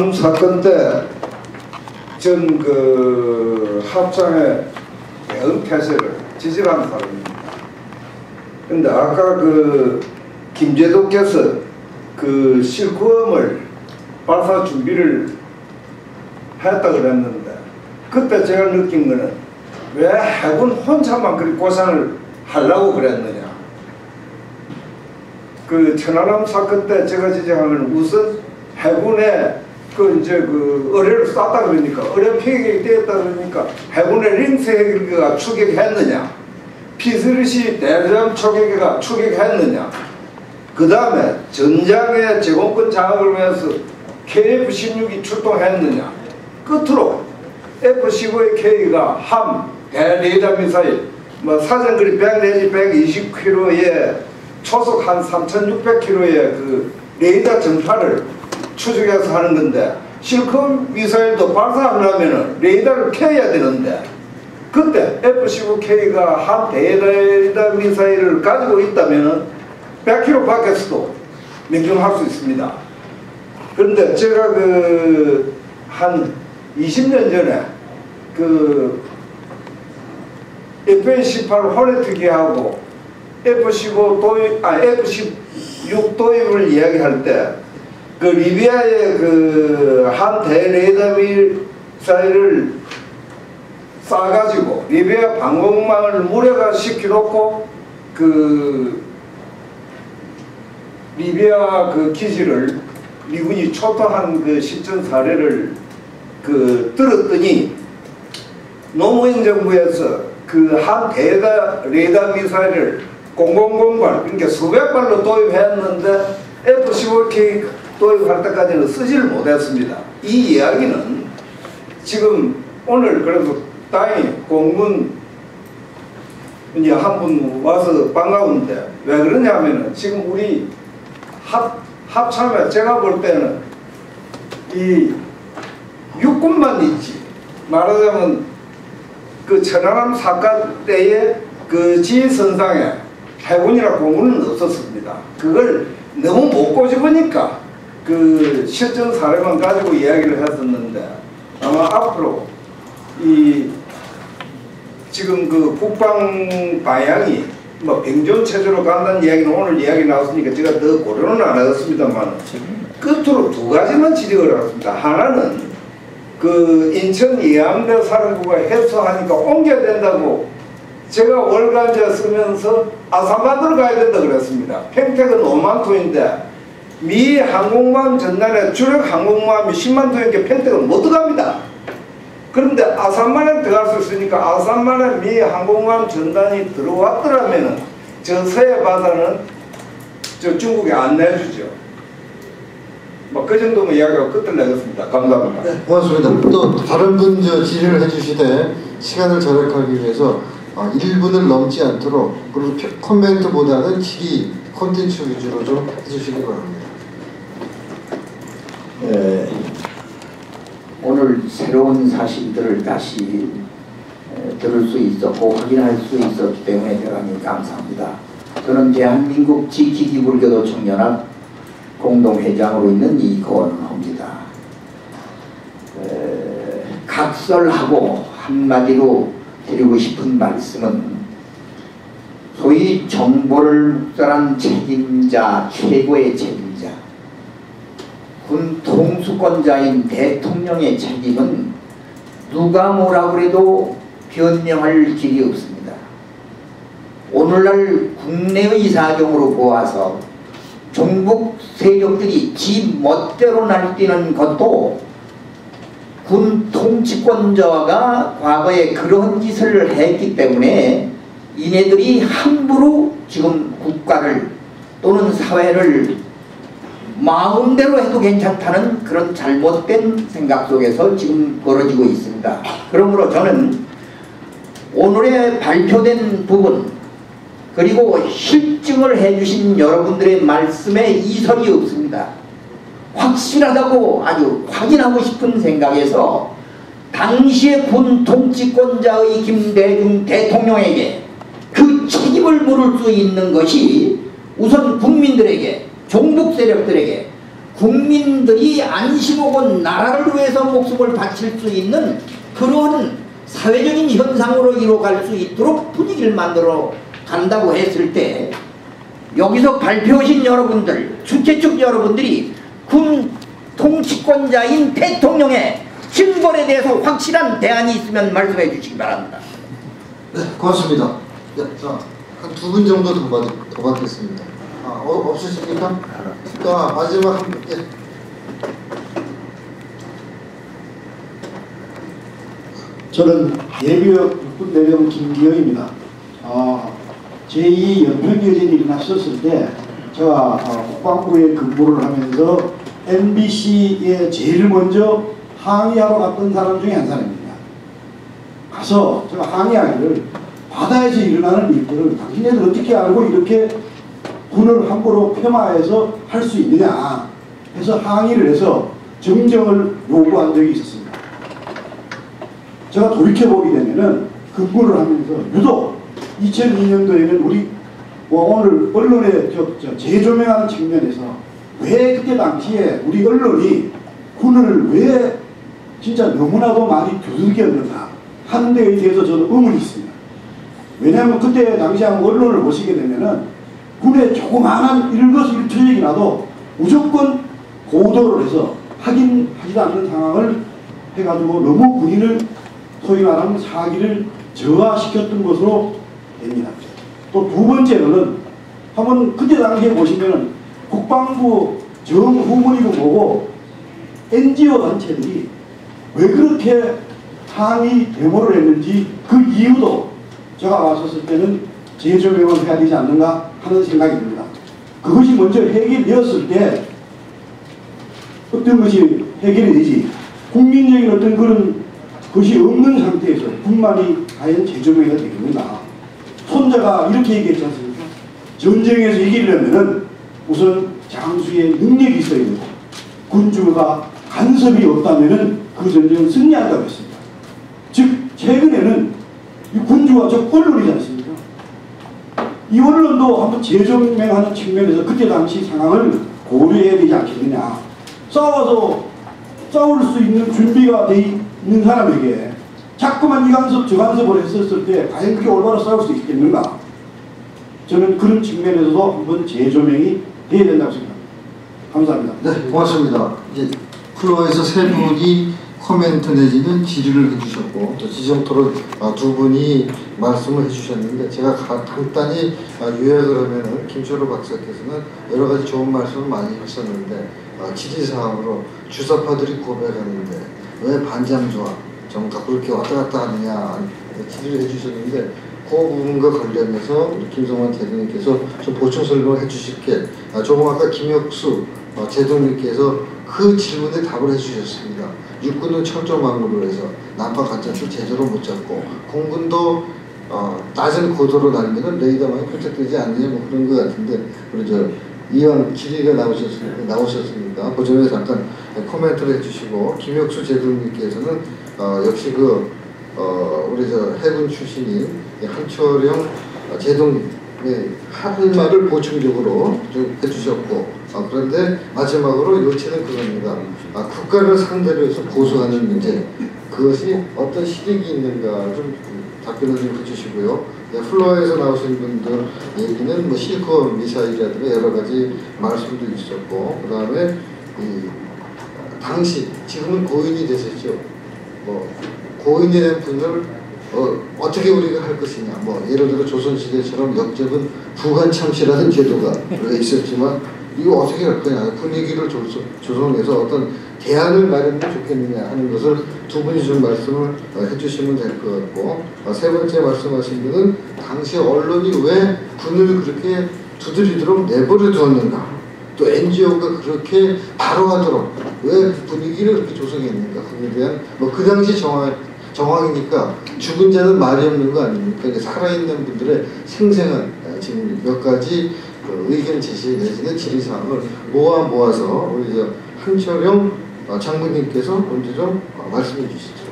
천안함 사건 때 전 그 합창의 대응 태세를 지지하는 사람입니다. 근데 아까 그 김재도께서 그 실구음을 발사 준비를 했다 그랬는데, 그때 제가 느낀 거는 왜 해군 혼자만 그리 고생을 하려고 그랬느냐. 그 천안함 사건 때 제가 지적한 건 우선 해군에 그 이제 그 의뢰를 쐈다 그러니까, 의뢰 피격이 되었다 그러니까 해군의 링스 헬기가 추격했느냐, P3C 대잠 초계기가 추격했느냐, 그 다음에 전장의 제공권 장악을 위해서 KF-16이 출동했느냐, 끝으로 F-15K가 함, 대레이더 미사일, 뭐 사정거리 100 내지 120km에 초속 한 3,600km의 그 레이더 전파를 추적해서 하는 건데, 실컷 미사일도 발사하려면 레이더를 켜야 되는데, 그때 F-15K가 한 대레이더 미사일을 가지고 있다면 100km 밖에서도 명중할 수 있습니다. 그런데 제가 그 한 20년 전에 그 F-18 호네트기하고 F-16 도입을 이야기할 때, 그 리비아의 그 한 대레이더 미사일을 쏴가지고 리비아 방공망을 무력화 시켜놓고 그 리비아 그 기지를 미군이 초토한 그 실전 사례를 그 들었더니, 노무현 정부에서 그 한 대레이더 미사일을 000발, 그러니까 수백 발로 도입했는데 F-15K 도입할 때까지는 쓰지를 못했습니다. 이 이야기는 지금 오늘 그래서 다행히 공군 이제 한 분 와서 반가운데, 왜 그러냐면은 지금 우리 합참에 제가 볼 때는 이 육군만 있지, 말하자면 그 천안함 사건 때의 그 지휘선상에 해군이나 공군은 없었습니다. 그걸 너무 못 꼬집으니까 그 실전 사례만 가지고 이야기를 했었는데, 아마 앞으로 이 지금 그 국방 방향이 뭐 병존 체제로 간다는 이야기는 오늘 이야기 나왔으니까 제가 더 고려는 안 하겠습니다만, 끝으로 두 가지만 지적을 하겠습니다. 하나는 그 인천 이함대 사령부가 해소하니까 옮겨야 된다고 제가 월간지에 쓰면서 아산반도로 가야 된다 그랬습니다. 평택은 5만 톤인데 미 항공모함 전단에 주력 항공모함이 10만 톤이니까 평택은 못 들어갑니다. 그런데 아산만에 들어갈 수 있으니까 아산만에 미 항공모함 전단이 들어왔더라면 저 서해 바다는 저 중국에 안 내주죠. 뭐 그 정도면 이야기하고 끝을 내겠습니다. 감사합니다. 네, 고맙습니다. 또 다른 분 질의를 해주시되 시간을 절약하기 위해서 1분을 넘지 않도록, 그리고 코멘트보다는 질의 콘텐츠 위주로 좀 해주시기 바랍니다. 오늘 새로운 사실들을 다시 들을 수 있었고 확인할 수 있었기 때문에 대단히 감사합니다. 저는 대한민국 지키기 불교도 청년합 공동회장으로 있는 이건호입니다. 각설하고 한마디로 드리고 싶은 말씀은, 소위 정보를 묵살한 책임자, 최고의 책임자, 군 통수권자인 대통령의 책임은 누가 뭐라 그래도 변명할 길이 없습니다. 오늘날 국내의 사정으로 보아서 종북 세력들이 지 멋대로 날뛰는 것도 군 통치권자가 과거에 그런 짓을 했기 때문에 이네들이 함부로 지금 국가를 또는 사회를 마음대로 해도 괜찮다는 그런 잘못된 생각 속에서 지금 벌어지고 있습니다. 그러므로 저는 오늘의 발표된 부분, 그리고 실증을 해주신 여러분들의 말씀에 이설이 없습니다. 확실하다고 아주 확인하고 싶은 생각에서 당시의 군 통치권자의 김대중 대통령에게 그 책임을 물을 수 있는 것이 우선 국민들에게, 종북 세력들에게, 국민들이 안심하고 나라를 위해서 목숨을 바칠 수 있는 그런 사회적인 현상으로 이루어갈 수 있도록 분위기를 만들어 간다고 했을 때 여기서 발표하신 여러분들, 주최 측 여러분들이 군 통치권자인 대통령의 징벌에 대해서 확실한 대안이 있으면 말씀해 주시기 바랍니다. 네, 고맙습니다. 네, 자, 한 2분 정도 더 받겠습니다. 없으십니까? 자, 마지막 한 분. 예. 저는 예비역 육군 대령 김기영입니다. 제2 연평여진이 일어났었을 때 제가 국방부에 근무를 하면서 MBC에 제일 먼저 항의하러 갔던 사람 중에 한 사람입니다. 가서 제가 항의하기를 바다에서 일어나는 일들을 당신네들 어떻게 알고 이렇게 군을 함부로 폄하해서 할 수 있느냐 해서 항의를 해서 정정을 요구한 적이 있었습니다. 제가 돌이켜보게 되면은 근무를 하면서 유독 2002년도에는 우리 오늘 언론에 재조명하는 측면에서 왜 그때 당시에 우리 언론이 군을 왜 진짜 너무나도 많이 두들겼는가 하는 데에 대해서 저는 의문이 있습니다. 왜냐하면 그때 당시 한번 언론을 보시게 되면은 군의 조그마한 일거수일투족이라도 무조건 고도를 해서 확인하지도 않는 상황을 해가지고 너무 군인을 소위 말하는 사기를 저하시켰던 것으로 됩니다. 또 두 번째로는 한번 그때 당시에 보시면은 국방부 정후문이고 뭐고 NGO 단체들이 왜 그렇게 항의 데모를 했는지 그 이유도 제가 왔었을 때는 재조명을 해야 되지 않는가 하는 생각이 듭니다. 그것이 먼저 해결되었을 때 어떤 것이 해결이 되지 국민적인 어떤 그런 것이 없는 상태에서 군만이 과연 재조명이 되겠는가. 손자가 이렇게 얘기했지 않습니까? 전쟁에서 이기려면은 우선 장수의 능력이 있어야 되고 군주가 간섭이 없다면은 그 전쟁은 승리한다고 했습니다. 즉 최근에는 이 군주가 저 언론이지 않습니까? 이 언론도 한번 재조명하는 측면에서 그때 당시 상황을 고려해야 되지 않겠느냐. 싸워서 싸울 수 있는 준비가 돼 있는 사람에게 자꾸만 이 간섭 저 간섭을 했었을 때 과연 그게 올바로 싸울 수 있겠는가. 저는 그런 측면에서도 한번 재조명이 돼야 된다고 생각합니다. 감사합니다. 네, 고맙습니다. 이제 플로어에서 세 분이 코멘트 내지는 질의를 해주셨고 또 지정토론 두 분이 말씀을 해주셨는데 제가 간단히 요약을 하면은 김철호 박사께서는 여러 가지 좋은 말씀을 많이 하셨는데 질의사항으로 주사파들이 고백하는데 왜 반장조합 정가 그렇게 왔다 갔다 하느냐 질의를 해주셨는데 그 부분과 관련해서 김성환 대변인께서 좀 보충 설명을 해주실게 조금 아까 김혁수 제동님께서 그 질문에 답을 해주셨습니다. 육군은 철조망으로 해서 난파 가짜줄 제대로 못 잡고 공군도 낮은 고도로 날면은 레이더망이 표적되지 않느냐 뭐 그런 것 같은데 우리 저 이왕 질의가 나오셨으니까 그 점에 잠깐 코멘트를 해주시고 김혁수 제동님께서는 역시 우리 저 해군 출신인 한철영 제동님 할 말을 보충적으로 좀 해주셨고 그런데 마지막으로 요체는 그겁니다. 국가를 상대로 해서 보수하는 문제 그것이 어떤 실익이 있는가 좀 답변을 좀 해주시고요. 플로어에서 나오신 분들 얘기는 뭐 실컷 미사일이라든가 여러 가지 말씀도 있었고 그 다음에 당시 지금은 고인이 되셨죠. 뭐 고인이 된 분을 어떻게 우리가 할 것이냐 뭐 예를 들어 조선시대처럼 역적은 부관참시라는 제도가 있었지만 이거 어떻게 할 거냐 분위기를 조성해서 어떤 대안을 마련하면 좋겠느냐 하는 것을 두 분이 좀 말씀을 해주시면 될 것 같고 세 번째 말씀하신 분은 당시 언론이 왜 군을 그렇게 두드리도록 내버려 두었는가 또 NGO가 그렇게 바로 하도록 왜 분위기를 그렇게 조성했는가 그에 대한 뭐 그 당시 정황이니까 죽은 자는 말이 없는 거 아닙니까? 살아있는 분들의 생생한 지금 몇 가지 의견 제시 내지는 질의사항을 모아서 우리 저 한철영 장군님께서 먼저 좀 말씀해 주시죠.